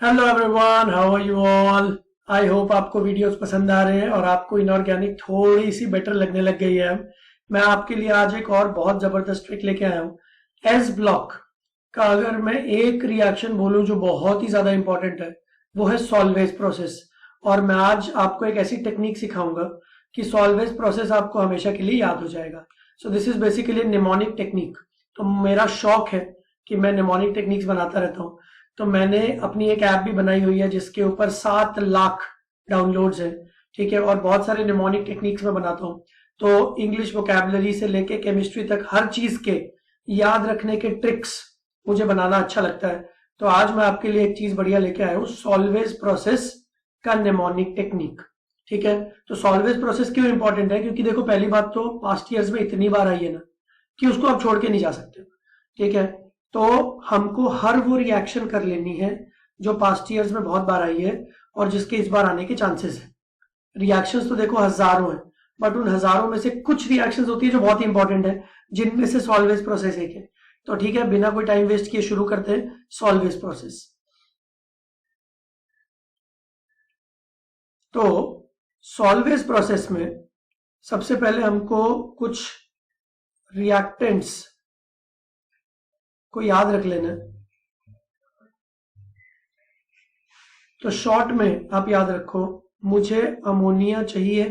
Hello everyone, how are you all. I hope आपको videos पसंद आ रहे हैं और आपको इनऑर्गेनिक थोड़ी सी बेटर लगने लग गई है। मैं आपके लिए आज एक और बहुत जबरदस्त ट्रिक लेके आया हूँ। एस ब्लॉक का अगर मैं एक रिएक्शन बोलूं जो बहुत ही ज्यादा इंपॉर्टेंट है, वो है सॉल्वेज प्रोसेस। और मैं आज आपको एक ऐसी टेक्निक सिखाऊंगा कि सॉल्वेज प्रोसेस आपको हमेशा के लिए याद हो जाएगा। So this is basically mnemonic technique. तो मेरा शौक है कि मैं निमोनिक टेक्निक्स बनाता रहता हूँ। तो मैंने अपनी एक ऐप भी बनाई हुई है जिसके ऊपर 7 लाख डाउनलोड्स हैं। ठीक है, और बहुत सारे निमोनिक टेक्निक्स में बनाता हूँ। तो इंग्लिश वोकैबुलरी से लेके केमिस्ट्री तक हर चीज के याद रखने के ट्रिक्स मुझे बनाना अच्छा लगता है। तो आज मैं आपके लिए एक चीज बढ़िया लेके आया हूँ, सॉल्वेज प्रोसेस का निमोनिक टेक्निक। ठीक है, तो सॉल्वेज प्रोसेस क्यों इंपॉर्टेंट है? क्योंकि देखो, पहली बात तो पास्ट ईयर्स में इतनी बार आई है ना कि उसको आप छोड़ के नहीं जा सकते। ठीक है, तो हमको हर वो रिएक्शन कर लेनी है जो पास्ट ईयर्स में बहुत बार आई है और जिसके इस बार आने के चांसेस है। रिएक्शंस तो देखो हजारों हैं, बट उन हजारों में से कुछ रिएक्शंस होती है जो बहुत ही इंपॉर्टेंट है, जिनमें से सॉल्वेज प्रोसेस एक है। तो ठीक है, बिना कोई टाइम वेस्ट किए शुरू करते हैं सॉल्वेज प्रोसेस। तो सॉल्वेज प्रोसेस में सबसे पहले हमको कुछ रिएक्टेंट्स को याद रख लेना है। तो शॉर्ट में आप याद रखो, मुझे अमोनिया चाहिए,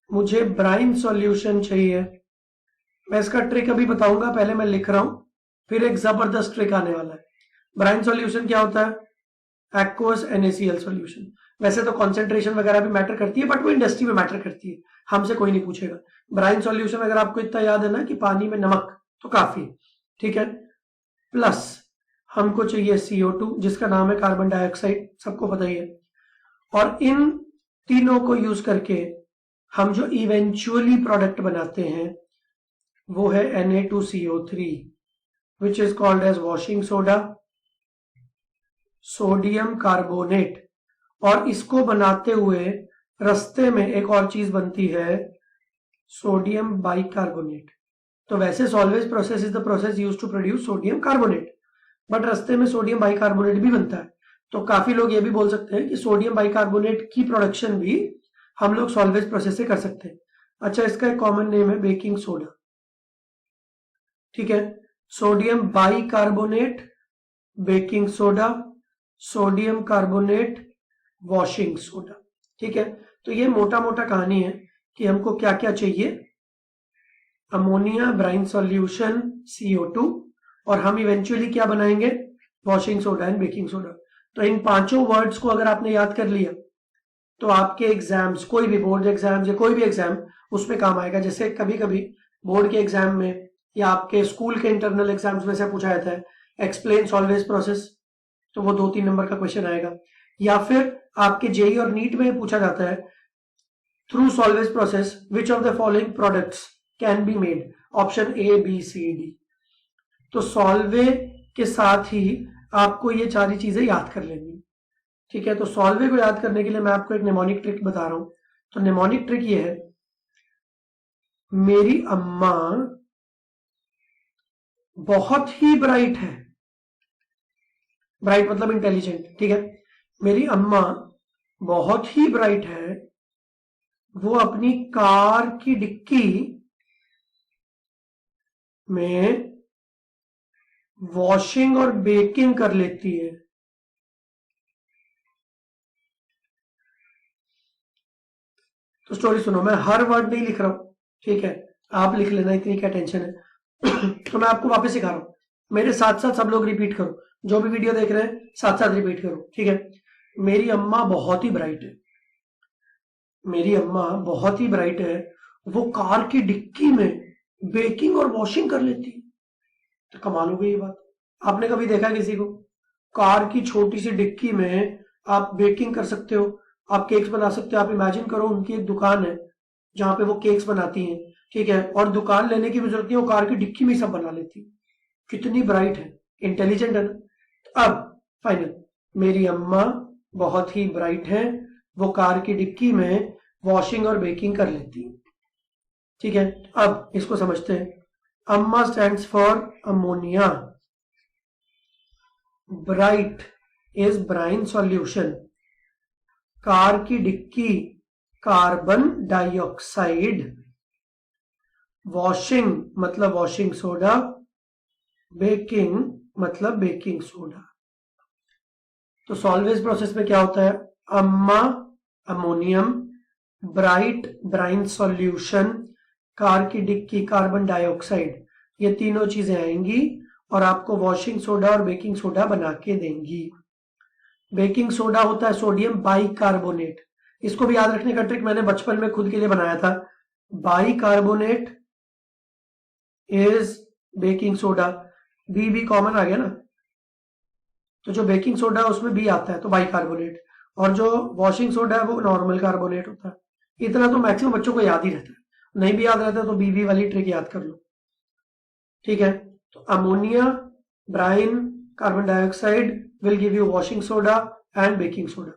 मुझे ब्राइन सॉल्यूशन चाहिए। मैं इसका ट्रिक अभी बताऊंगा, पहले मैं लिख रहा हूं, फिर एक जबरदस्त ट्रिक आने वाला है। ब्राइन सॉल्यूशन क्या होता है? Aqueous NaCl solution. वैसे तो कॉन्सेंट्रेशन वगैरह भी मैटर करती है, बट वो इंडस्ट्री में मैटर करती है, हमसे कोई नहीं पूछेगा। ब्राइन सॉल्यूशन अगर आपको इतना याद है ना कि पानी में नमक, तो काफी। ठीक है, प्लस हमको चाहिए CO2 जिसका नाम है कार्बन डाइऑक्साइड, सबको पता ही है। और इन तीनों को यूज करके हम जो इवेंचुअली प्रोडक्ट बनाते हैं वो है Na2CO3 which is called as washing soda, sodium carbonate. और इसको बनाते हुए रास्ते में एक और चीज बनती है, सोडियम बाइकार्बोनेट। तो वैसे Solvay's process is the process used to produce sodium carbonate, but रास्ते में सोडियम बाइकार्बोनेट भी बनता है। तो काफी लोग ये भी बोल सकते हैं कि सोडियम बाइकार्बोनेट की प्रोडक्शन भी हम लोग सॉल्वेज प्रोसेस से कर सकते हैं। अच्छा, इसका एक कॉमन नेम है बेकिंग सोडा। ठीक है, sodium bicarbonate, baking soda, sodium carbonate, washing soda. ठीक है, तो ये मोटा मोटा कहानी है कि हमको क्या क्या चाहिए। अमोनिया, ब्राइन सॉल्यूशन, CO2, और हम इवेंचुअली क्या बनाएंगे? Washing soda and baking soda. तो इन पांचों वर्ड्स को अगर आपने याद कर लिया तो आपके एग्जाम्स, कोई भी बोर्ड एग्जाम या कोई भी एग्जाम, उसमें काम आएगा। जैसे कभी कभी बोर्ड के एग्जाम में या आपके स्कूल के इंटरनल एग्जाम्स में से पूछा जाता है एक्सप्लेन सॉल्वेज प्रोसेस, तो वो 2-3 नंबर का क्वेश्चन आएगा। या फिर आपके जेई और नीट में पूछा जाता है through salvage process which of the following products can be made, option A B C D। तो सॉल्वे के साथ ही आपको ये सारी चीजें याद कर लेनी। ठीक है, तो सॉल्वे को याद करने के लिए मैं आपको एक निमोनिक ट्रिक बता रहा हूं। तो निमोनिक ट्रिक ये है, मेरी अम्मा बहुत ही ब्राइट है। ब्राइट मतलब इंटेलिजेंट। ठीक है, मेरी अम्मा बहुत ही ब्राइट है, वो अपनी कार की डिक्की में वॉशिंग और बेकिंग कर लेती है। तो स्टोरी सुनो, मैं हर वर्ड नहीं लिख रहा हूं, ठीक है, आप लिख लेना, इतनी क्या टेंशन है। तो मैं आपको वापस सिखा रहा हूं, मेरे साथ साथ सब लोग रिपीट करो, जो भी वीडियो देख रहे हैं साथ साथ रिपीट करो। ठीक है, मेरी अम्मा बहुत ही ब्राइट है, मेरी अम्मा बहुत ही ब्राइट है, वो कार की डिक्की में बेकिंग और वॉशिंग कर लेती है। तो कमाल हो गई ये बात। आपने कभी देखा किसी को कार की छोटी सी डिक्की में आप बेकिंग कर सकते हो, आप केक्स बना सकते हो। आप इमेजिन करो उनकी एक दुकान है जहां पे वो केक्स बनाती हैं, ठीक है, और दुकान लेने की भी जरूरत नहीं, वो कार की डिक्की में ही सब बना लेती है। कितनी ब्राइट है, इंटेलिजेंट है ना। अब फाइनल, मेरी अम्मा बहुत ही ब्राइट है, वो कार की डिक्की में वॉशिंग और बेकिंग कर लेती है। ठीक है, अब इसको समझते हैं। अम्मा stands for ammonia, bright is brine solution, car की डिक्की कार्बन डाइऑक्साइड, वॉशिंग मतलब वॉशिंग सोडा, बेकिंग मतलब बेकिंग सोडा। तो सॉल्वेज प्रोसेस में क्या होता है, अम्मा ammonium, bright brine solution, car की डिक्की कार्बन डाइऑक्साइड, ये तीनों चीजें आएंगी और आपको वॉशिंग सोडा और बेकिंग सोडा बना के देंगी। बेकिंग सोडा होता है सोडियम बाइकार्बोनेट, इसको भी याद रखने का ट्रिक मैंने बचपन में खुद के लिए बनाया था। Bicarbonate is baking soda, B common आ गया ना, तो जो बेकिंग सोडा है उसमें बी आता है तो बाइकार्बोनेट, और जो वॉशिंग सोडा है वो नॉर्मल कार्बोनेट होता है। इतना तो मैक्सिमम बच्चों को याद ही रहता है, नहीं भी याद रहता तो बी वाली ट्रिक याद कर लो, ठीक है। तो ammonia, brine, carbon dioxide will give you washing soda and baking soda.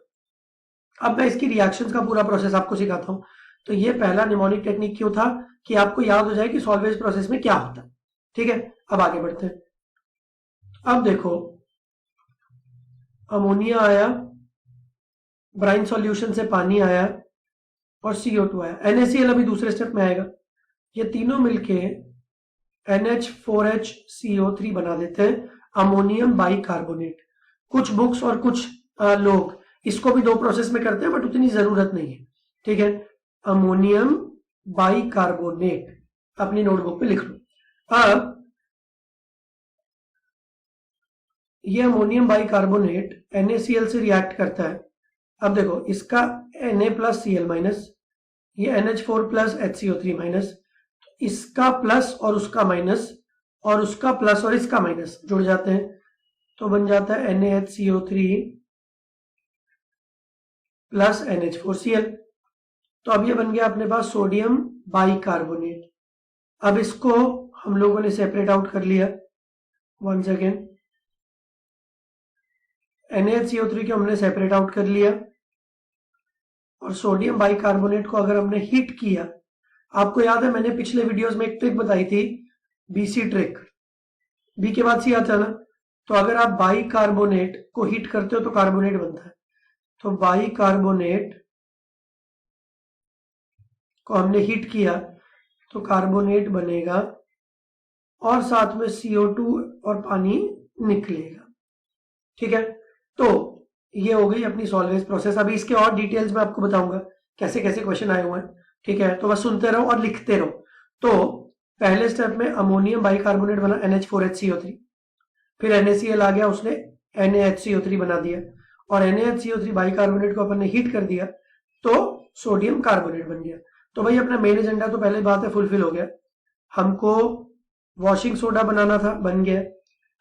अब मैं इसकी रिएक्शंस का पूरा प्रोसेस आपको सिखाता हूं। तो ये पहला निमोनिक टेक्निक क्यों था कि आपको याद हो जाए कि सॉल्वेज प्रोसेस में क्या होता है, ठीक है। अब आगे बढ़ते हैं। अब देखो, अमोनिया आया, ब्राइन सॉल्यूशन से पानी आया और CO2 आया, NaCl अभी दूसरे स्टेप में आएगा। ये तीनों मिलके NH4HCO3 बना देते हैं अमोनियम बाइकार्बोनेट। कुछ बुक्स और कुछ लोग इसको भी दो प्रोसेस में करते हैं बट उतनी जरूरत नहीं है, ठीक है। अमोनियम बाइकार्बोनेट अपनी नोटबुक पे लिख लो। अब ये अमोनियम बाइकार्बोनेट NaCl से रिएक्ट करता है। अब देखो, इसका Na प्लस Cl माइनस, ये NH4 प्लस HCO3 माइनस, इसका प्लस और उसका माइनस और उसका प्लस और इसका माइनस जुड़ जाते हैं तो बन जाता है NaHCO3 प्लस NH4Cl। तो अब ये बन गया अपने पास सोडियम बाइकार्बोनेट। अब इसको हम लोगों ने सेपरेट आउट कर लिया। वंस अगेन NaHCO3 को हमने सेपरेट आउट कर लिया और सोडियम बाइकार्बोनेट को अगर हमने हीट किया, आपको याद है मैंने पिछले वीडियोस में एक ट्रिक बताई थी, BC ट्रिक, बी के बाद सी आता है ना। तो अगर आप बाइकार्बोनेट को हीट करते हो तो कार्बोनेट बनता है, तो बाइकार्बोनेट को हमने हीट किया तो कार्बोनेट बनेगा और साथ में CO2 और पानी निकलेगा, ठीक है। तो ये हो गई अपनी सॉल्वेज प्रोसेस। अभी इसके और डिटेल्स में आपको बताऊंगा कैसे कैसे क्वेश्चन आए हुए हैं, ठीक है। तो बस सुनते रहो और लिखते रहो। तो पहले स्टेप में अमोनियम बाइकार्बोनेट बना NH4HCO3, फिर NaCl आ गया, उसने NaHCO3 बना दिया और NaHCO3 बाइकार्बोनेट को अपन ने हीट कर दिया तो सोडियम कार्बोनेट बन गया। तो भाई अपना मेन एजेंडा तो पहले बात है फुलफिल हो गया। हमको वॉशिंग सोडा बनाना था, बन गया।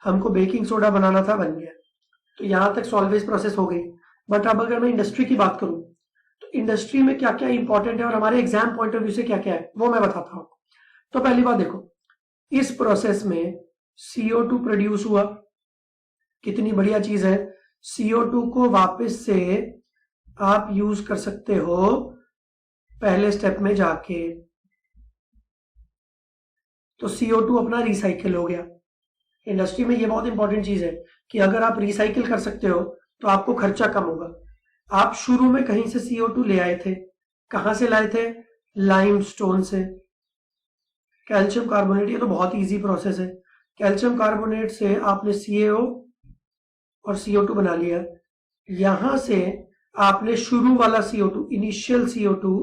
हमको बेकिंग सोडा बनाना था, बन गया। तो यहां तक सॉल्वेज प्रोसेस हो गई। बट अब अगर मैं इंडस्ट्री की बात करूं तो इंडस्ट्री में क्या क्या इंपॉर्टेंट है और हमारे एग्जाम पॉइंट ऑफ व्यू से क्या क्या है वो मैं बताता हूं। तो पहली बात देखो, इस प्रोसेस में CO2 प्रोड्यूस हुआ, कितनी बढ़िया चीज है। CO2 को वापस से आप यूज कर सकते हो पहले स्टेप में जाके, तो CO2 अपना रिसाइकिल हो गया। इंडस्ट्री में ये बहुत इंपॉर्टेंट चीज है कि अगर आप रिसाइकिल कर सकते हो तो आपको खर्चा कम होगा। आप शुरू में कहीं से CO2 ले आए थे, कहां से लाए थे, लाइमस्टोन से, कैल्शियम कार्बोनेट, ये तो बहुत इजी प्रोसेस है। कैल्शियम कार्बोनेट से आपने CaO और CO2 बना लिया। यहां से आपने शुरू वाला CO2, इनिशियल CO2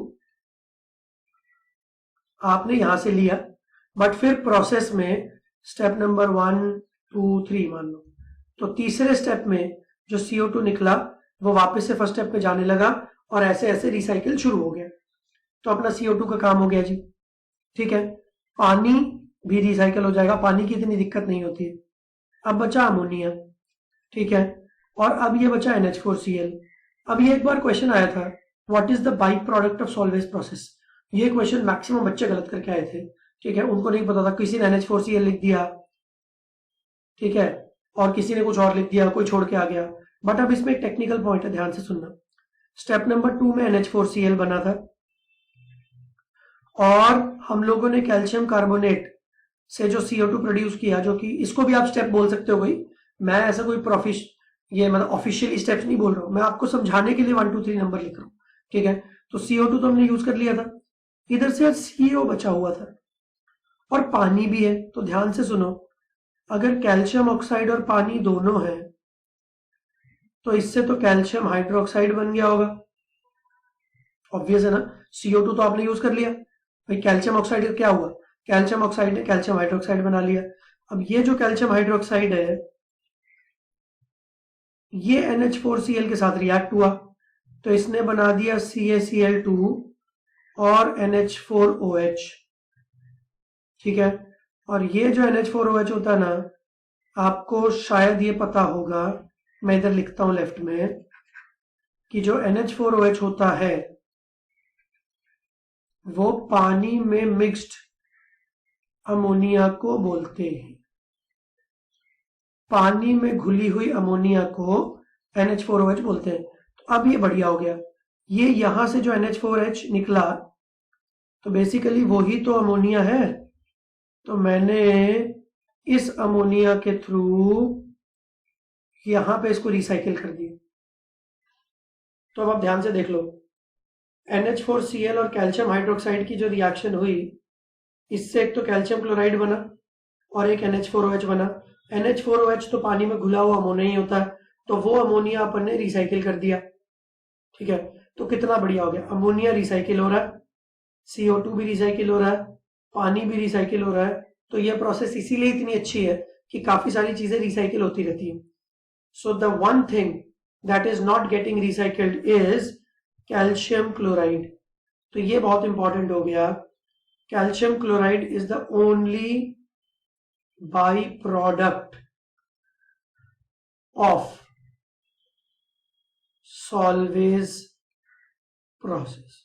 आपने यहां से लिया, बट फिर प्रोसेस में स्टेप नंबर 1 2 3 मान लो, तो तीसरे स्टेप में जो CO2 निकला वो वापस से फर्स्ट स्टेप पे जाने लगा और ऐसे ऐसे रिसाइकिल शुरू हो गया। तो अपना CO2 का काम हो गया जी, ठीक है। पानी भी रिसाइकिल हो जाएगा, पानी की इतनी दिक्कत नहीं होती है। अब बचा अमोनिया, ठीक है, और अब ये बचा NH4Cl। अब ये एक बार क्वेश्चन आया था, what is the by product of salvage process. ये क्वेश्चन मैक्सिमम बच्चे गलत करके आए थे, ठीक है, उनको नहीं पता था। किसी ने NH4Cl लिख दिया, ठीक है, और किसी ने कुछ और लिख दिया, कोई छोड़ के आ गया। बट अब इसमें एक टेक्निकल पॉइंट है, ध्यान से सुनना। स्टेप नंबर 2 में NH4Cl बना था और हम लोगों ने कैल्शियम कार्बोनेट से जो CO2 प्रोड्यूस किया, जो कि इसको भी आप स्टेप बोल सकते हो भाई, मैं ऐसा कोई ये मतलब ऑफिशियल स्टेप्स नहीं बोल रहा हूं, मैं आपको समझाने के लिए 1 2 3 नंबर लिख रहा हूं, ठीक है। तो CO2 तो हमने यूज कर लिया था, इधर से CO बचा हुआ था और पानी भी है। तो ध्यान से सुनो, अगर कैल्शियम ऑक्साइड और पानी दोनों है तो इससे तो कैल्शियम हाइड्रोक्साइड बन गया होगा, ऑब्वियस है ना। CO2 तो आपने यूज कर लिया भाई, कैल्शियम ऑक्साइड क्या हुआ, कैल्शियम ऑक्साइड ने कैल्शियम हाइड्रोक्साइड बना लिया। अब ये जो कैल्शियम हाइड्रोक्साइड है ये NH4Cl के साथ रिएक्ट हुआ तो इसने बना दिया CaCl2 और NH4OH, ठीक है। और ये जो NH4OH होता है ना, आपको शायद ये पता होगा, मैं इधर लिखता हूं लेफ्ट में, कि जो NH4OH होता है वो पानी में मिक्स्ड अमोनिया को बोलते हैं, पानी में घुली हुई अमोनिया को NH4OH बोलते हैं। तो अब ये बढ़िया हो गया, ये यहां से जो NH4H निकला तो बेसिकली वही तो अमोनिया है, तो मैंने इस अमोनिया के थ्रू यहां पे इसको रिसाइकिल कर दिया। तो अब आप ध्यान से देख लो, NH4Cl और कैल्शियम हाइड्रोक्साइड की जो रिएक्शन हुई, इससे एक तो कैल्शियम क्लोराइड बना और एक NH4OH बना। NH4OH तो पानी में घुला हुआ अमोनिया ही होता है, तो वो अमोनिया अपन ने रिसाइकिल कर दिया, ठीक है। तो कितना बढ़िया हो गया, अमोनिया रिसाइकिल हो रहा है, CO2 भी रिसाइकिल हो रहा है, पानी भी रिसाइकिल हो रहा है। तो यह प्रोसेस इसीलिए इतनी अच्छी है कि काफी सारी चीजें रिसाइकिल होती रहती है। So the one thing that is not getting recycled is calcium chloride. तो ये बहुत इंपॉर्टेंट हो गया, calcium chloride is the only by product of salvage process.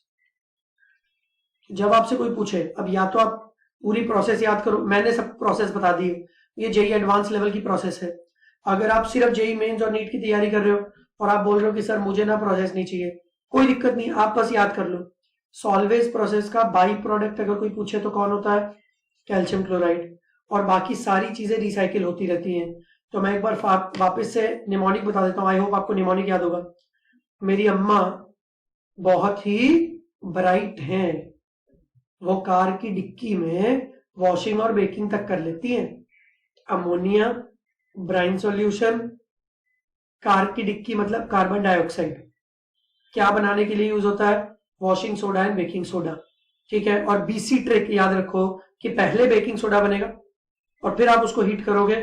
जब आपसे कोई पूछे, अब या तो आप पूरी प्रोसेस याद करो, मैंने सब प्रोसेस बता दी, ये जेई एडवांस लेवल की प्रोसेस है। अगर आप सिर्फ जेई मेंस और नीट की तैयारी कर रहे हो और आप बोल रहे हो कि सर मुझे ना प्रोसेस नहीं चाहिए, कोई दिक्कत नहीं, आप बस याद कर लो, सॉल्वेज प्रोसेस का बाई प्रोडक्ट अगर कोई पूछे तो कौन होता है, कैल्शियम क्लोराइड, और बाकी सारी चीजें रिसाइकिल होती रहती हैं। तो मैं एक बार वापस से निमोनिक बता देता हूँ, आई होप आपको निमोनिक याद होगा। मेरी अम्मा बहुत ही ब्राइट हैं, वो कार की डिक्की में वॉशिंग और बेकिंग तक कर लेती हैं। अमोनिया, ब्राइन सॉल्यूशन, कार की डिक्की मतलब कार्बन डाइऑक्साइड, क्या बनाने के लिए यूज होता है, washing soda and baking soda, ठीक है। और BC ट्रिक याद रखो कि पहले बेकिंग सोडा बनेगा और फिर आप उसको हीट करोगे,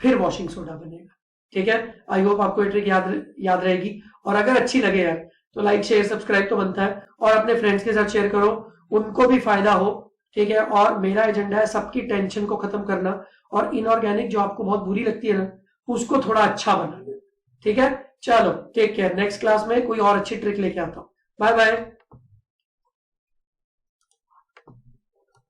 फिर वॉशिंग सोडा बनेगा, ठीक है। आई होप आपको ये ट्रिक याद रहेगी, और अगर अच्छी लगे यार तो लाइक शेयर सब्सक्राइब तो बनता है, और अपने फ्रेंड्स के साथ शेयर करो, उनको भी फायदा हो, ठीक है। और मेरा एजेंडा है सबकी टेंशन को खत्म करना, और इनऑर्गेनिक जो आपको बहुत बुरी लगती है ना, उसको थोड़ा अच्छा बनाना, ठीक है। चलो टेक केयर, नेक्स्ट क्लास में कोई और अच्छी ट्रिक लेके आता हूं, बाय बाय।